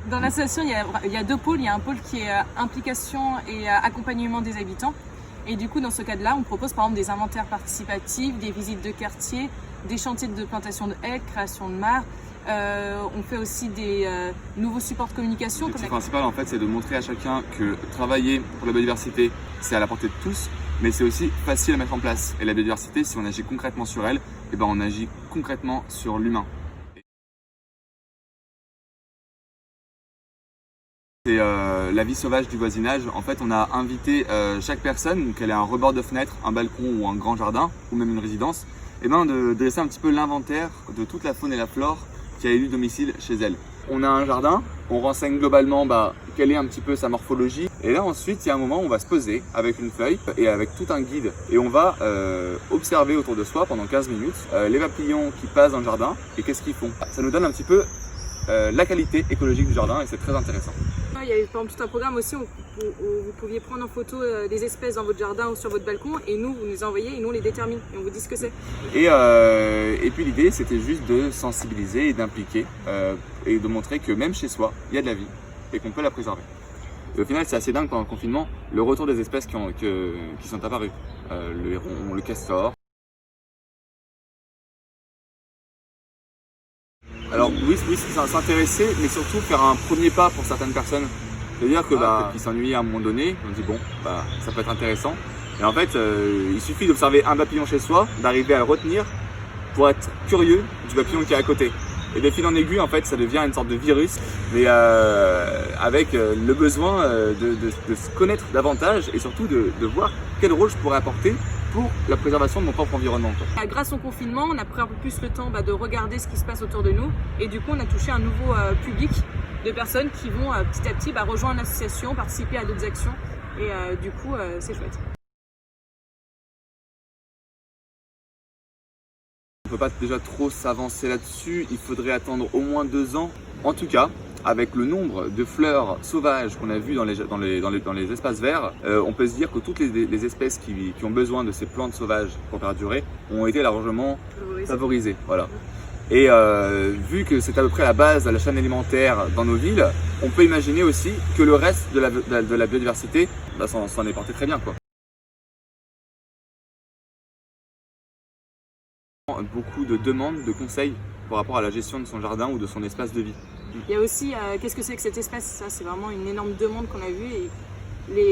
Dans l'association, il y a deux pôles. Il y a un pôle qui est implication et accompagnement des habitants. Et du coup, dans ce cadre-là, on propose par exemple des inventaires participatifs, des visites de quartier, des chantiers de plantation de haies, création de mares. On fait aussi des nouveaux supports de communication. L'objectif principal, en fait, c'est de montrer à chacun que travailler pour la biodiversité, c'est à la portée de tous, mais c'est aussi facile à mettre en place. Et la biodiversité, si on agit concrètement sur elle, eh ben, on agit concrètement sur l'humain. C'est la vie sauvage du voisinage. En fait, on a invité chaque personne, qu'elle ait un rebord de fenêtre, un balcon ou un grand jardin, ou même une résidence, et ben de laisser un petit peu l'inventaire de toute la faune et la flore qui a élu domicile chez elle. On a un jardin, on renseigne globalement quelle est un petit peu sa morphologie, et là ensuite il y a un moment où on va se poser avec une feuille et avec tout un guide, et on va observer autour de soi pendant 15 minutes les papillons qui passent dans le jardin et qu'est-ce qu'ils font. Ça nous donne un petit peu la qualité écologique du jardin et c'est très intéressant. Il y a par exemple tout un programme aussi où vous pouviez prendre en photo des espèces dans votre jardin ou sur votre balcon et nous, vous nous envoyez et nous on les détermine et on vous dit ce que c'est. Et puis l'idée c'était juste de sensibiliser et d'impliquer et de montrer que même chez soi, il y a de la vie et qu'on peut la préserver. Et au final c'est assez dingue pendant le confinement, le retour des espèces qui sont apparues. Le héron, le castor. Alors oui, c'est s'intéresser, mais surtout faire un premier pas pour certaines personnes. C'est-à-dire que qui s'ennuient à un moment donné, on dit bon, ça peut être intéressant. Et en fait, il suffit d'observer un papillon chez soi, d'arriver à le retenir pour être curieux du papillon qui est à côté. Et de fil en aiguille, en fait, ça devient une sorte de virus, mais avec le besoin de se connaître davantage et surtout de voir quel rôle je pourrais apporter pour la préservation de mon propre environnement. Grâce au confinement, on a pris un peu plus le temps de regarder ce qui se passe autour de nous et du coup on a touché un nouveau public de personnes qui vont petit à petit rejoindre l'association, participer à d'autres actions et du coup c'est chouette. On ne peut pas déjà trop s'avancer là-dessus, il faudrait attendre au moins 2 ans. En tout cas, avec le nombre de fleurs sauvages qu'on a vues dans les espaces verts, on peut se dire que toutes les espèces qui ont besoin de ces plantes sauvages pour perdurer ont été largement favorisées. Voilà. Et vu que c'est à peu près la base de la chaîne alimentaire dans nos villes, on peut imaginer aussi que le reste de la biodiversité s'en est porté très bien, quoi. Beaucoup de demandes, de conseils par rapport à la gestion de son jardin ou de son espace de vie. Il y a aussi qu'est-ce que c'est que cette espèce, ça c'est vraiment une énorme demande qu'on a vue et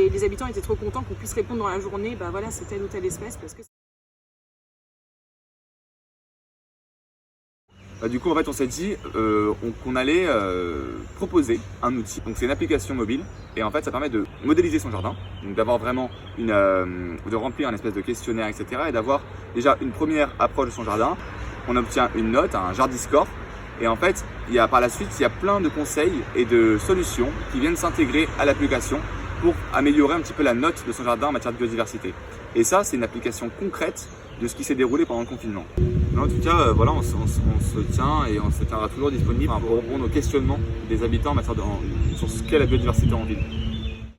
les habitants étaient trop contents qu'on puisse répondre dans la journée, voilà c'est telle ou telle espèce parce que du coup en fait on s'est dit qu'on allait proposer un outil, donc c'est une application mobile et en fait ça permet de modéliser son jardin, donc d'avoir vraiment de remplir un espèce de questionnaire etc. et d'avoir déjà une première approche de son jardin. On obtient une note, un Jardiscore et en fait par la suite il y a plein de conseils et de solutions qui viennent s'intégrer à l'application pour améliorer un petit peu la note de son jardin en matière de biodiversité. Et ça c'est une application concrète de ce qui s'est déroulé pendant le confinement. Mais en tout cas, voilà, on se tient et on se tiendra toujours disponible pour répondre aux questionnements des habitants en matière sur ce qu'est la biodiversité en ville.